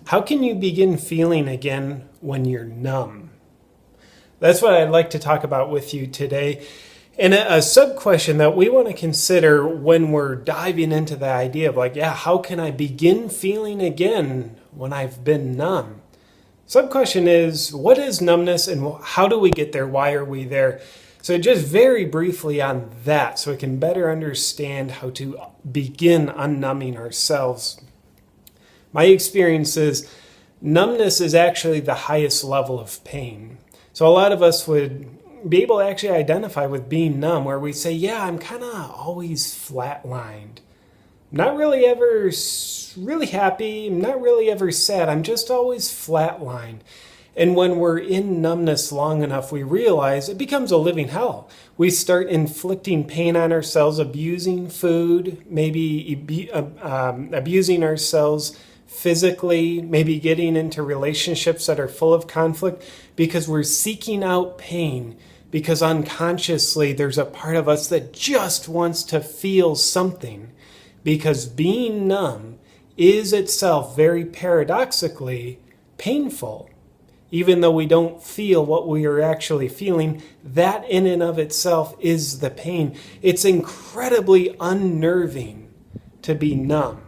How can you begin feeling again when you're numb? That's what I'd like to talk about with you today. And a sub question that we want to consider when we're diving into the idea of how can I begin feeling again when I've been numb? Sub question is, what is numbness and how do we get there? Why are we there? So just very briefly on that so we can better understand how to begin unnumbing ourselves. My experience is numbness is actually the highest level of pain. So a lot of us would be able to actually identify with being numb, where we say, yeah, I'm kind of always flatlined. Not really ever really happy, not really ever sad. I'm just always flatlined. And when we're in numbness long enough, we realize it becomes a living hell. We start inflicting pain on ourselves, abusing food, maybe abusing ourselves physically, maybe getting into relationships that are full of conflict because we're seeking out pain, because unconsciously there's a part of us that just wants to feel something. Because being numb is itself very paradoxically painful. Even though we don't feel what we are actually feeling, that in and of itself is the pain. It's incredibly unnerving to be numb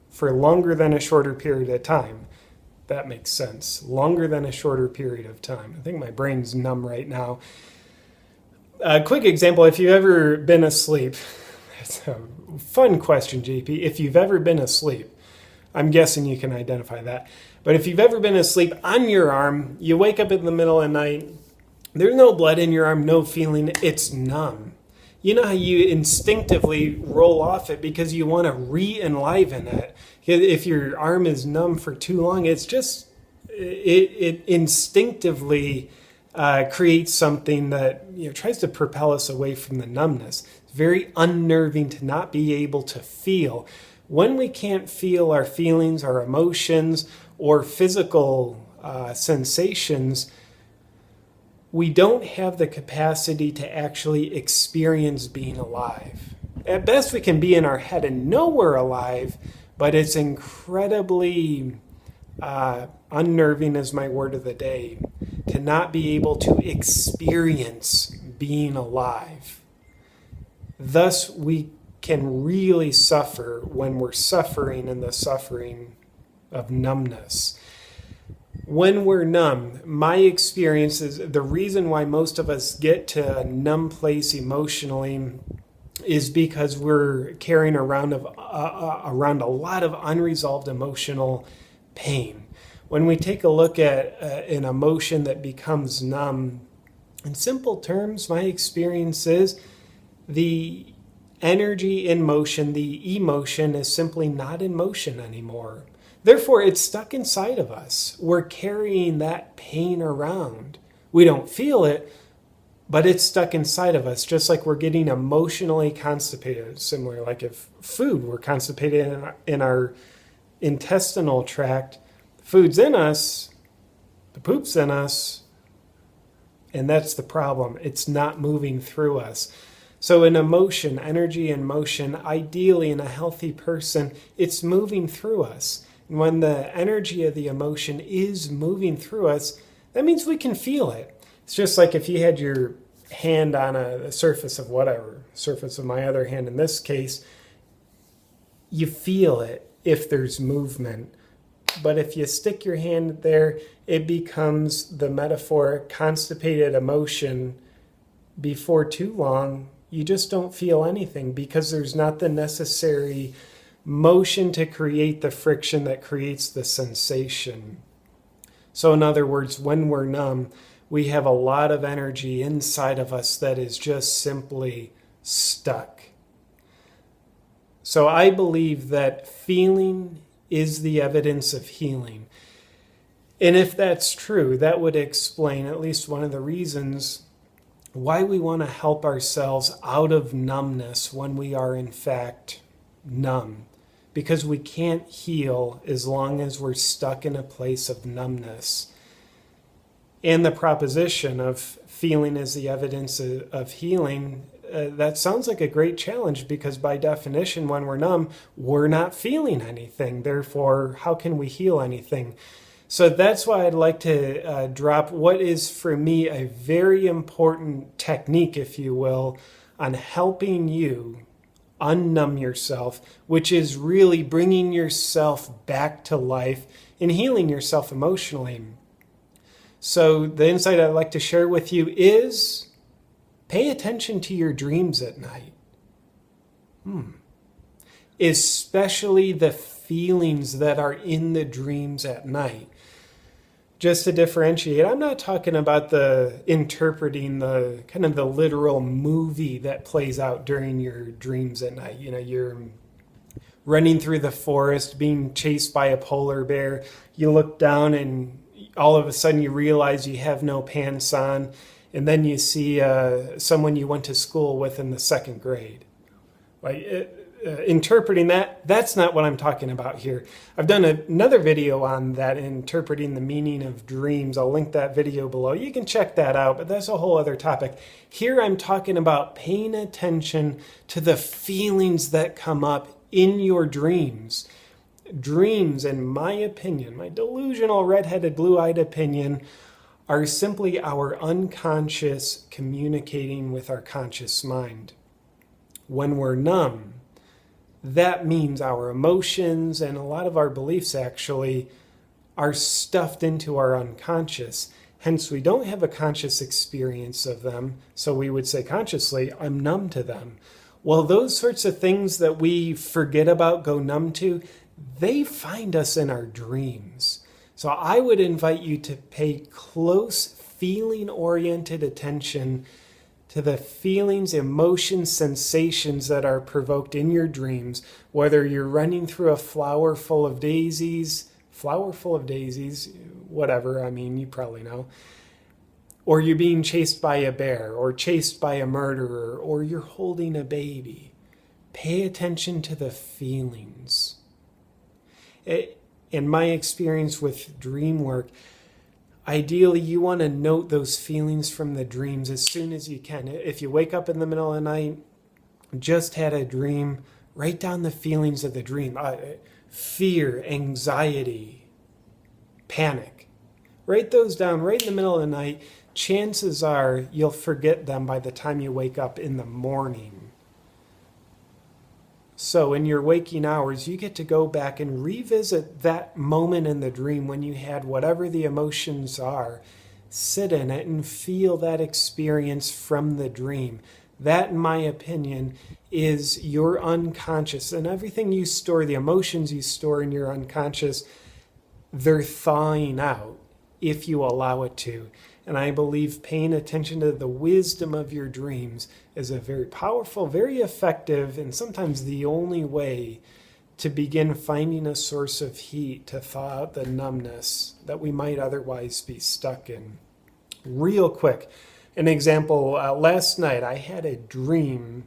for longer than a shorter period of time. That makes sense. Longer than a shorter period of time. I think my brain's numb right now. A quick example, if you've ever been asleep, it's a fun question, JP. If you've ever been asleep, I'm guessing you can identify that. But if you've ever been asleep on your arm, you wake up in the middle of the night, there's no blood in your arm, no feeling, it's numb. You know how you instinctively roll off it because you want to re-enliven it. If your arm is numb for too long, it's just, it instinctively creates something that tries to propel us away from the numbness. It's very unnerving to not be able to feel. When we can't feel our feelings, our emotions, or physical sensations, we don't have the capacity to actually experience being alive. At best, we can be in our head and know we're alive, but it's incredibly unnerving, is my word of the day, to not be able to experience being alive. Thus, we can really suffer when we're suffering in the suffering of numbness. When we're numb, my experience is the reason why most of us get to a numb place emotionally is because we're carrying around a lot of unresolved emotional pain. When we take a look at an emotion that becomes numb, in simple terms, my experience is the energy in motion, the emotion is simply not in motion anymore. Therefore, it's stuck inside of us. We're carrying that pain around. We don't feel it, but it's stuck inside of us, just like we're getting emotionally constipated. Similar, like if food, we're constipated in our intestinal tract. Food's in us, the poop's in us, and that's the problem. It's not moving through us. So in emotion, energy in motion, ideally in a healthy person, it's moving through us. And when the energy of the emotion is moving through us, that means we can feel it. It's just like if you had your hand on a surface of whatever, surface of my other hand in this case, you feel it if there's movement. But if you stick your hand there, it becomes the metaphor constipated emotion. Before too long, you just don't feel anything because there's not the necessary motion to create the friction that creates the sensation. So in other words, when we're numb, we have a lot of energy inside of us that is just simply stuck. So I believe that feeling is the evidence of healing. And if that's true, that would explain at least one of the reasons why we want to help ourselves out of numbness when we are in fact numb. Because we can't heal as long as we're stuck in a place of numbness. And the proposition of feeling as the evidence of healing that sounds like a great challenge, because by definition, when we're numb, we're not feeling anything. Therefore, how can we heal anything? So that's why I'd like to drop what is for me a very important technique, if you will, on helping you unnumb yourself, which is really bringing yourself back to life and healing yourself emotionally. So the insight I'd like to share with you is pay attention to your dreams at night. Especially the feelings that are in the dreams at night. Just to differentiate, I'm not talking about interpreting the kind of the literal movie that plays out during your dreams at night. You know, you're running through the forest, being chased by a polar bear. You look down and all of a sudden you realize you have no pants on. And then you see someone you went to school with in the second grade. Interpreting that's not what I'm talking about here. I've done another video on that, interpreting the meaning of dreams. I'll link that video below. You can check that out, but that's a whole other topic. Here I'm talking about paying attention to the feelings that come up in your dreams. Dreams, in my opinion, my delusional, redheaded, blue-eyed opinion, are simply our unconscious communicating with our conscious mind. When we're numb, that means our emotions and a lot of our beliefs actually are stuffed into our unconscious. Hence, we don't have a conscious experience of them. So we would say consciously, I'm numb to them. Well, those sorts of things that we forget about, go numb to, they find us in our dreams. So I would invite you to pay close feeling-oriented attention to the feelings, emotions, sensations that are provoked in your dreams, whether you're running through a flower full of daisies, whatever, I mean, you probably know, or you're being chased by a bear, or chased by a murderer, or you're holding a baby. Pay attention to the feelings. In my experience with dream work, ideally, you want to note those feelings from the dreams as soon as you can. If you wake up in the middle of the night, just had a dream, write down the feelings of the dream. Fear, anxiety, panic. Write those down right in the middle of the night. Chances are you'll forget them by the time you wake up in the morning. So in your waking hours, you get to go back and revisit that moment in the dream when you had whatever the emotions are. Sit in it and feel that experience from the dream. That, in my opinion, is your unconscious. And everything you store, the emotions you store in your unconscious, they're thawing out if you allow it to. And I believe paying attention to the wisdom of your dreams is a very powerful, very effective, and sometimes the only way to begin finding a source of heat to thaw out the numbness that we might otherwise be stuck in. Real quick, an example, last night I had a dream.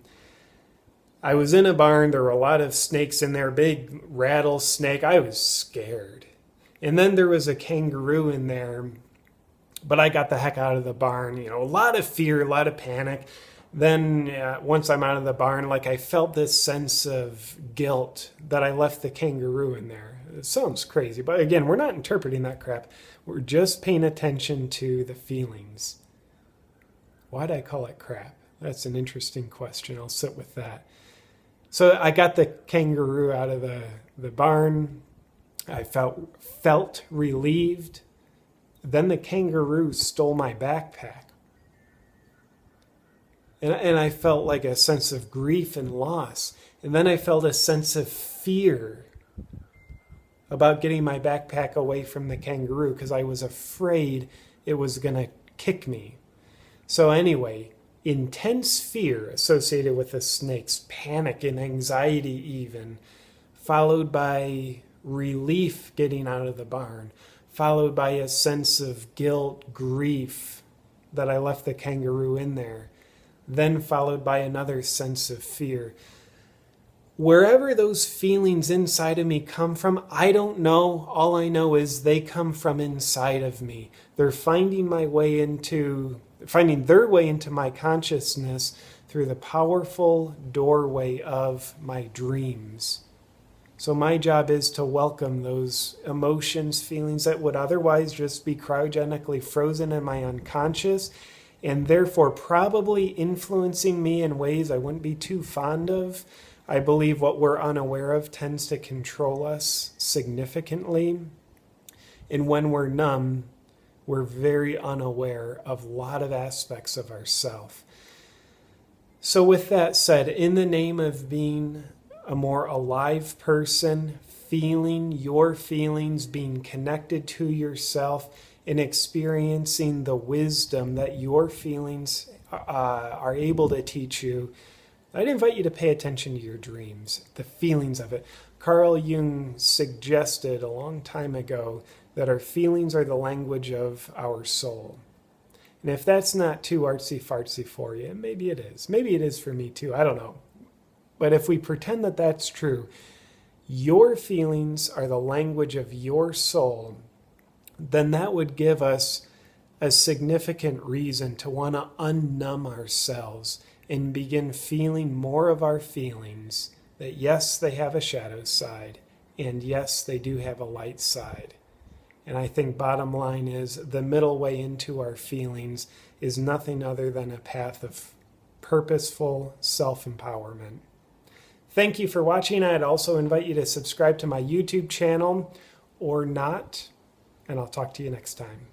I was in a barn, there were a lot of snakes in there, big rattlesnake. I was scared. And then there was a kangaroo in there. But I got the heck out of the barn, a lot of fear, a lot of panic. Then once I'm out of the barn, I felt this sense of guilt that I left the kangaroo in there. It sounds crazy, but again, we're not interpreting that crap. We're just paying attention to the feelings. Why'd I call it crap? That's an interesting question. I'll sit with that. So I got the kangaroo out of the barn. I felt relieved. Then the kangaroo stole my backpack. And I felt like a sense of grief and loss. And then I felt a sense of fear about getting my backpack away from the kangaroo because I was afraid it was going to kick me. So anyway, intense fear associated with the snakes, panic and anxiety even, followed by relief getting out of the barn, followed by a sense of guilt, grief that I left the kangaroo in there, then followed by another sense of fear. Wherever those feelings inside of me come from, I don't know. All I know is they come from inside of me. They're finding my way into finding their way into my consciousness through the powerful doorway of my dreams. So my job is to welcome those emotions, feelings that would otherwise just be cryogenically frozen in my unconscious, and therefore probably influencing me in ways I wouldn't be too fond of. I believe what we're unaware of tends to control us significantly. And when we're numb, we're very unaware of a lot of aspects of ourself. So with that said, in the name of being a more alive person, feeling your feelings, being connected to yourself, and experiencing the wisdom that your feelings are able to teach you, I'd invite you to pay attention to your dreams, the feelings of it. Carl Jung suggested a long time ago that our feelings are the language of our soul. And if that's not too artsy-fartsy for you, maybe it is. Maybe it is for me too, I don't know. But if we pretend that that's true, your feelings are the language of your soul, then that would give us a significant reason to want to unnumb ourselves and begin feeling more of our feelings, that yes, they have a shadow side, and yes, they do have a light side. And I think bottom line is the middle way into our feelings is nothing other than a path of purposeful self-empowerment. Thank you for watching. I'd also invite you to subscribe to my YouTube channel or not, and I'll talk to you next time.